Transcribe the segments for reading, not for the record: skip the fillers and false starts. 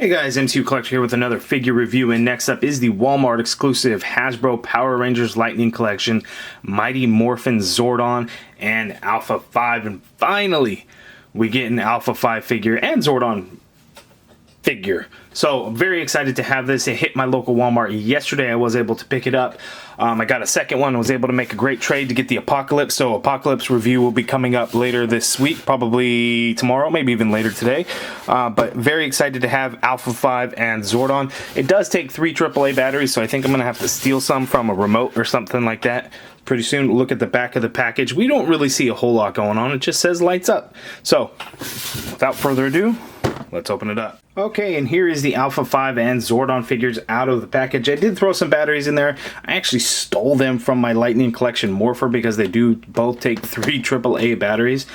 Hey guys, MCU Collector here with another figure review, and next up is the Walmart exclusive Hasbro Power Rangers Lightning Collection, Mighty Morphin Zordon, and Alpha 5. And finally, we get an Alpha 5 figure and Zordon figure. So I'm very excited to have this. It hit my local Walmart yesterday. I was able to pick it up. I got a second one. I was able to make a great trade to get the Apocalypse. So Apocalypse review will be coming up later this week, probably tomorrow, maybe even later today. But very excited to have Alpha 5 and Zordon. It does take 3 AAA batteries, so I think I'm going to have to steal some from a remote or something like that pretty soon. Look at the back of the package. We don't really see a whole lot going on. It just says lights up. So without further ado, let's open it up. Okay, and here is the Alpha 5 and Zordon figures out of the package. I did throw some batteries in there. I actually stole them from my Lightning Collection Morpher because they do both take 3 AAA batteries.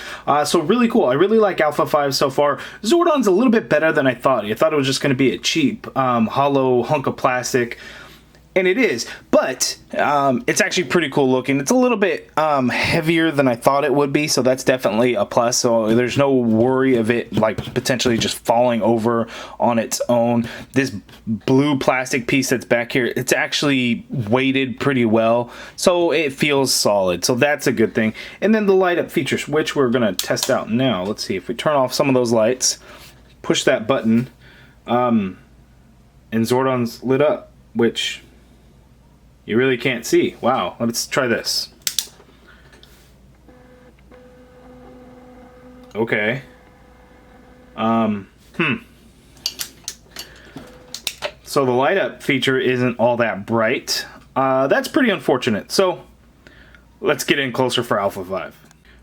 So really cool. I really like Alpha 5 so far. Zordon's a little bit better than I thought. I thought it was just going to be a cheap, hollow hunk of plastic. And it is, but it's actually pretty cool looking. It's a little bit heavier than I thought it would be, so that's definitely a plus. So there's no worry of it like potentially just falling over on its own. This blue plastic piece that's back here, it's actually weighted pretty well, so it feels solid. So that's a good thing. And then the light up features, which we're gonna test out now. Let's see if we turn off some of those lights, push that button, and Zordon's lit up, which you really can't see. Wow, let's try this. Okay. So the light up feature isn't all that bright. That's pretty unfortunate. So let's get in closer for Alpha 5.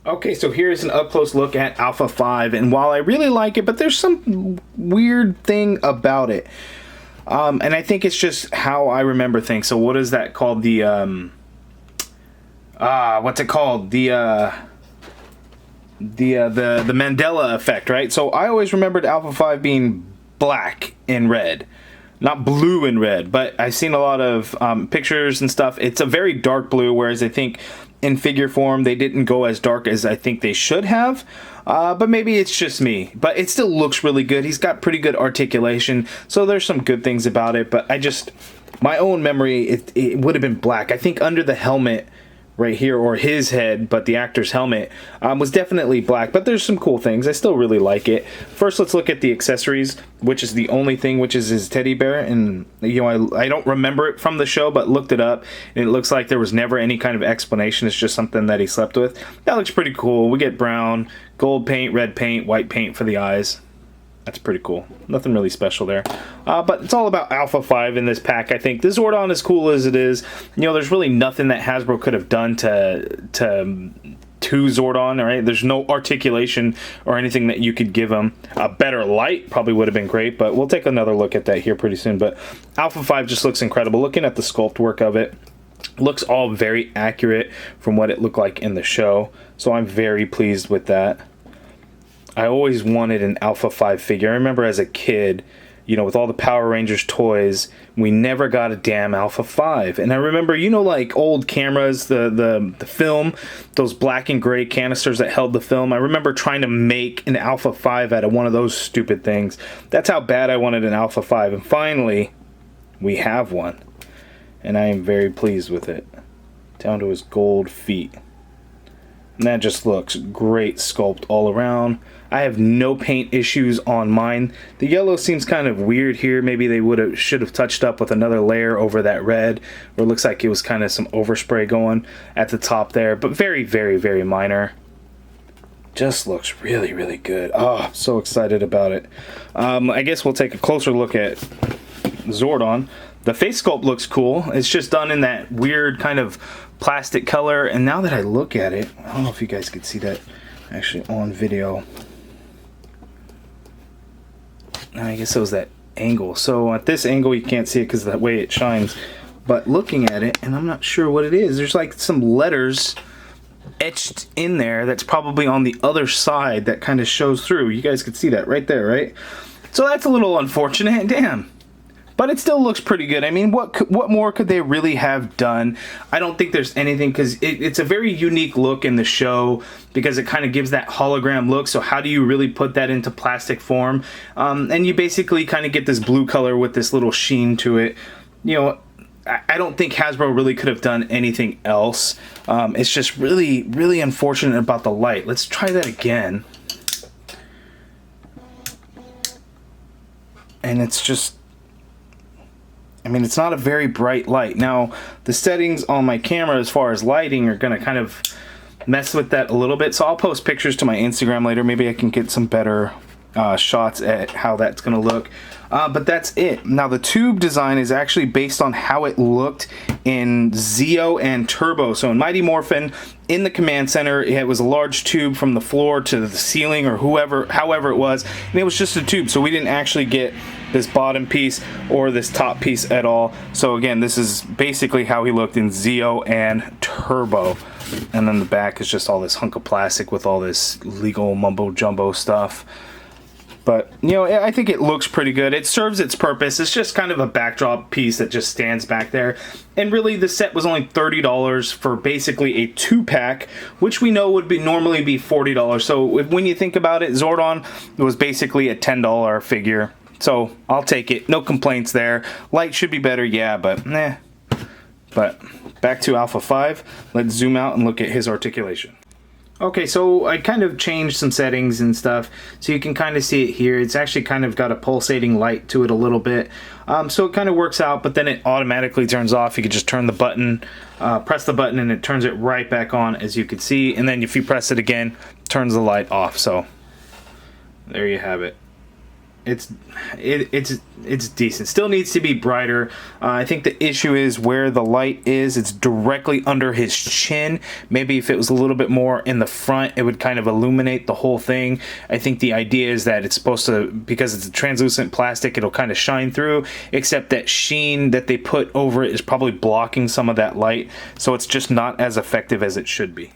Okay, so here's an up-close look at Alpha 5, and while I really like it, but there's some weird thing about it. And I think it's just how I remember things. So what is that called? The what's it called? The Mandela effect, right? So I always remembered Alpha 5 being black and red, not blue and red. But I've seen a lot of pictures and stuff. It's a very dark blue, whereas I think in figure form they didn't go as dark as I think they should have. But maybe it's just me. But it still looks really good. He's got pretty good articulation, so there's some good things about it. But I just, my own memory, it would have been black. I think under the helmet right here, or his head, but the actor's helmet was definitely black. But there's some cool things. I still really like it. First, let's look at the accessories, which is the only thing, which is his teddy bear. And you know, I don't remember it from the show, but looked it up, and it looks like there was never any kind of explanation. It's just something that he slept with. That looks pretty cool. We get brown, gold paint, red paint, white paint for the eyes. That's pretty cool. Nothing really special there. But it's all about Alpha 5 in this pack, I think. This Zordon, as cool as it is, you know, there's really nothing that Hasbro could have done to Zordon, all right? There's no articulation or anything that you could give him. A better light probably would have been great, but we'll take another look at that here pretty soon. But Alpha 5 just looks incredible. Looking at the sculpt work of it, looks all very accurate from what it looked like in the show. So I'm very pleased with that. I always wanted an Alpha 5 figure. I remember as a kid, you know, with all the Power Rangers toys, we never got a damn Alpha 5. And I remember, you know, like old cameras, the film, those black and gray canisters that held the film. I remember trying to make an Alpha 5 out of one of those stupid things. That's how bad I wanted an Alpha 5. And finally, we have one. And I am very pleased with it. Down to his gold feet. And that just looks great sculpt all around. I have no paint issues on mine. The yellow seems kind of weird here. Maybe they should have touched up with another layer over that red. Or it looks like it was kind of some overspray going at the top there. But very, very, very minor. Just looks really, really good. Oh, I'm so excited about it. I guess we'll take a closer look at Zordon. The face sculpt looks cool. It's just done in that weird kind of plastic color. And now that I look at it, I don't know if you guys could see that actually on video. I guess it was that angle. So at this angle you can't see it because of the way it shines. But looking at it, and I'm not sure what it is, there's like some letters etched in there that's probably on the other side that kind of shows through. You guys could see that right there, right? So that's a little unfortunate. Damn. but it still looks pretty good. I mean, what more could they really have done? I don't think there's anything, because it's a very unique look in the show, because it kind of gives that hologram look. So how do you really put that into plastic form? And you basically kind of get this blue color with this little sheen to it. You know, I don't think Hasbro really could have done anything else. It's just really, really unfortunate about the light. Let's try that again. And it's just, I mean, it's not a very bright light. Now, the settings on my camera as far as lighting are going to kind of mess with that a little bit. So I'll post pictures to my Instagram later. Maybe I can get some better shots at how that's going to look. But that's it. Now, the tube design is actually based on how it looked in Zeo and Turbo. So in Mighty Morphin, in the command center, it was a large tube from the floor to the ceiling, or however it was, and it was just a tube. So we didn't actually get this bottom piece or this top piece at all. So again, this is basically how he looked in Zeo and Turbo. And then the back is just all this hunk of plastic with all this legal mumbo jumbo stuff. But, you know, I think it looks pretty good. It serves its purpose. It's just kind of a backdrop piece that just stands back there. And really, the set was only $30 for basically a 2-pack, which we know would normally be $40. So when you think about it, Zordon was basically a $10 figure. So I'll take it. No complaints there. Light should be better, yeah, but eh. But back to Alpha 5. Let's zoom out and look at his articulation. Okay, so I kind of changed some settings and stuff, so you can kind of see it here. It's actually kind of got a pulsating light to it a little bit, so it kind of works out, but then it automatically turns off. You could just turn the button, press the button, and it turns it right back on, as you can see, and then if you press it again, it turns the light off. So there you have it. It's decent. Still needs to be brighter. I think the issue is where the light is. It's directly under his chin. Maybe if it was a little bit more in the front, it would kind of illuminate the whole thing. I think the idea is that it's supposed to, because it's a translucent plastic, it'll kind of shine through, except that sheen that they put over it is probably blocking some of that light, so it's just not as effective as it should be.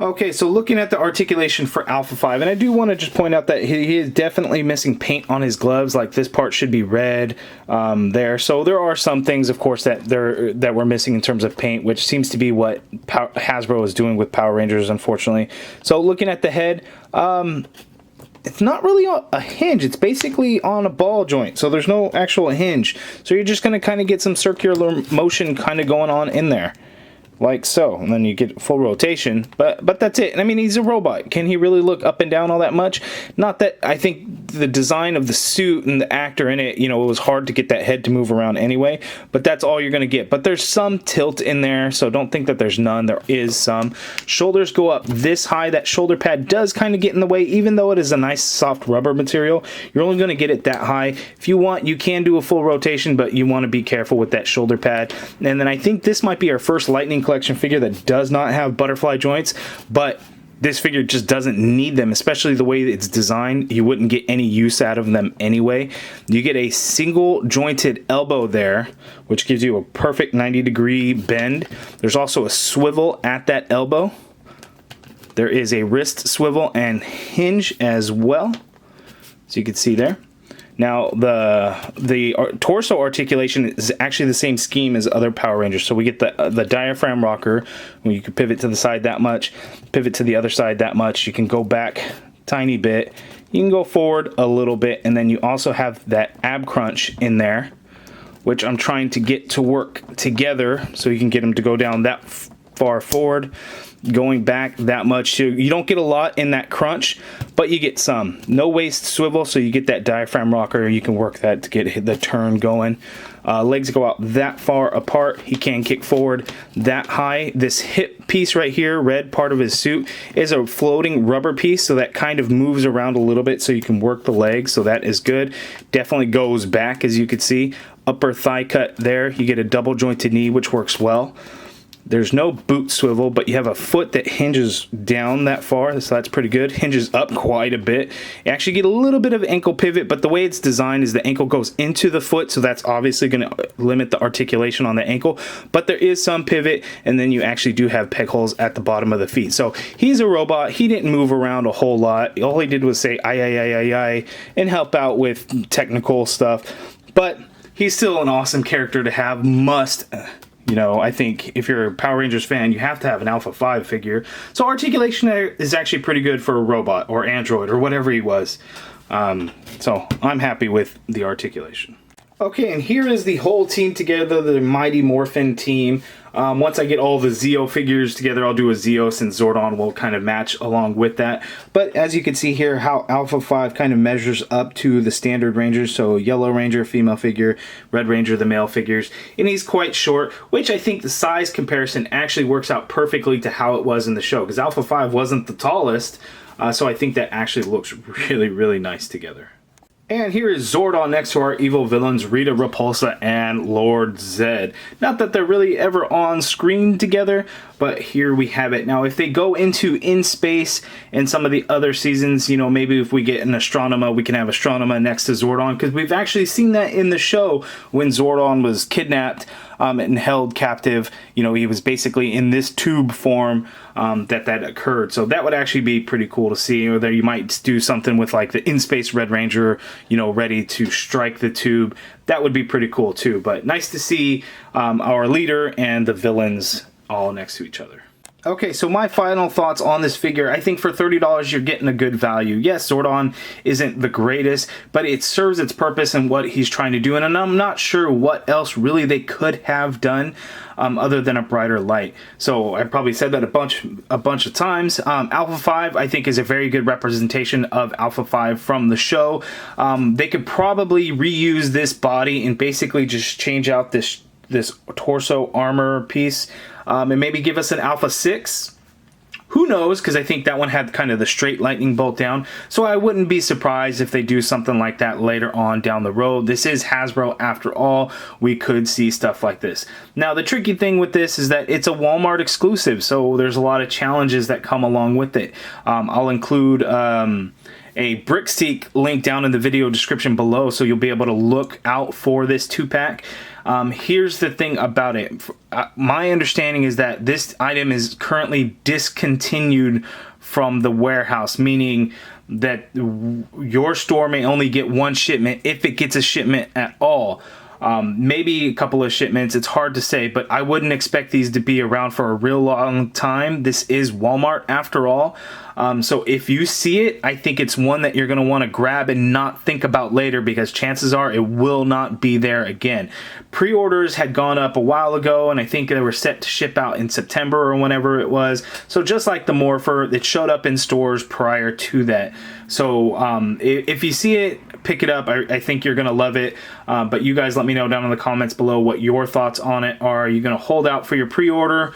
Okay, so looking at the articulation for Alpha 5, and I do want to just point out that he is definitely missing paint on his gloves. Like, this part should be red there. So there are some things, of course, that we're missing in terms of paint, which seems to be what Hasbro is doing with Power Rangers, unfortunately. So looking at the head, it's not really a hinge. It's basically on a ball joint, so there's no actual hinge. So you're just going to kind of get some circular motion kind of going on in there, like so, and then you get full rotation, but that's it. And I mean, he's a robot. Can he really look up and down all that much? Not that I think the design of the suit and the actor in it, you know, it was hard to get that head to move around anyway, but that's all you're going to get. But there's some tilt in there, so don't think that there's none. There is some. Shoulders go up this high. That shoulder pad does kind of get in the way, even though it is a nice soft rubber material. You're only going to get it that high. If you want, you can do a full rotation, but you want to be careful with that shoulder pad. And then I think this might be our first Lightning Collection figure that does not have butterfly joints, but this figure just doesn't need them, especially the way it's designed. You wouldn't get any use out of them anyway. You get a single jointed elbow there, which gives you a perfect 90-degree bend. There's also a swivel at that elbow. There is a wrist swivel and hinge as well, so you can see there. Now, the torso articulation is actually the same scheme as other Power Rangers. So we get the diaphragm rocker, where you can pivot to the side that much, pivot to the other side that much. You can go back tiny bit. You can go forward a little bit, and then you also have that ab crunch in there, which I'm trying to get to work together so you can get them to go down that far forward, going back that much. So you don't get a lot in that crunch, but you get some. No waist swivel, so you get that diaphragm rocker. You can work that to get the turn going. Legs go out that far apart. He can kick forward that high. This hip piece right here, red part of his suit, is a floating rubber piece, so that kind of moves around a little bit so you can work the legs, so that is good. Definitely goes back, as you can see. Upper thigh cut there. You get a double jointed knee, which works well. There's no boot swivel, but you have a foot that hinges down that far, so that's pretty good. Hinges up quite a bit. You actually get a little bit of ankle pivot, but the way it's designed is the ankle goes into the foot, so that's obviously going to limit the articulation on the ankle, but there is some pivot, and then you actually do have peg holes at the bottom of the feet. So he's a robot. He didn't move around a whole lot. All he did was say, "Ay, ay, ay, ay, ay," and help out with technical stuff. But he's still an awesome character to have. You know, I think if you're a Power Rangers fan, you have to have an Alpha 5 figure. So Articulation is actually pretty good for a robot or android or whatever he was. So I'm happy with the Articulation. Okay, and here is the whole team together, the Mighty Morphin team. Once I get all the Zeo figures together, I'll do a Zeos, and Zordon will kind of match along with that. But as you can see here, how Alpha 5 kind of measures up to the standard Rangers. So Yellow Ranger, female figure, Red Ranger, the male figures. And he's quite short, which I think the size comparison actually works out perfectly to how it was in the show. Because Alpha 5 wasn't the tallest, so I think that actually looks really, really nice together. And here is Zordon next to our evil villains, Rita Repulsa and Lord Zed. Not that they're really ever on screen together, but here we have it. Now, if they go into In Space and some of the other seasons, you know, maybe if we get an Astronema, we can have Astronema next to Zordon, because we've actually seen that in the show when Zordon was kidnapped and held captive. You know, he was basically in this tube form that occurred. So that would actually be pretty cool to see. Or there you might do something with like the In-Space Red Ranger, you know, ready to strike the tube. That would be pretty cool too. But nice to see our leader and the villains all next to each other. Okay, so my final thoughts on this figure. I think for $30 you're getting a good value. Yes, Zordon isn't the greatest, but it serves its purpose and what he's trying to do, and I'm not sure what else really they could have done other than a brighter light. So I probably said that a bunch of times. Alpha 5 I think is a very good representation of Alpha 5 from the show. They could probably reuse this body and basically just change out this torso armor piece and maybe give us an Alpha 6. Who knows, because I think that one had kind of the straight lightning bolt down. So I wouldn't be surprised if they do something like that later on down the road. This is Hasbro after all. We could see stuff like this. Now the tricky thing with this is that it's a Walmart exclusive, so there's a lot of challenges that come along with it. I'll include a Brickseek link down in the video description below, so you'll be able to look out for this 2-pack. Here's the thing about it. My understanding is that this item is currently discontinued from the warehouse, meaning that your store may only get one shipment if it gets a shipment at all. Maybe a couple of shipments, it's hard to say, but I wouldn't expect these to be around for a real long time. This is Walmart after all. So if you see it, I think it's one that you're going to want to grab and not think about later, because chances are it will not be there again. Pre-orders had gone up a while ago, and I think they were set to ship out in September or whenever it was. So just like the Morpher, it showed up in stores prior to that. So if you see it, pick it up. I think you're going to love it. But you guys let me know down in the comments below what your thoughts on it are. Are you going to hold out for your pre-order?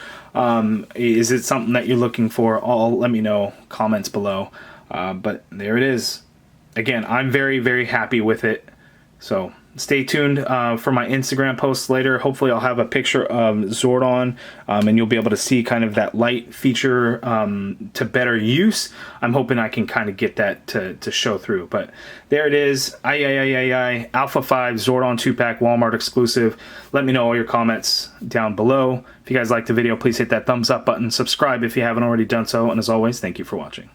Is it something that you're looking for? All let me know, comments below. But there it is. Again, I'm very, very happy with it. So stay tuned for my Instagram posts later. Hopefully I'll have a picture of Zordon and you'll be able to see kind of that light feature to better use. I'm hoping I can kind of get that to show through. But there it is. Alpha 5 Zordon 2-pack Walmart exclusive. Let me know all your comments down below. If you guys liked the video, please hit that thumbs up button. Subscribe if you haven't already done so. And as always, thank you for watching.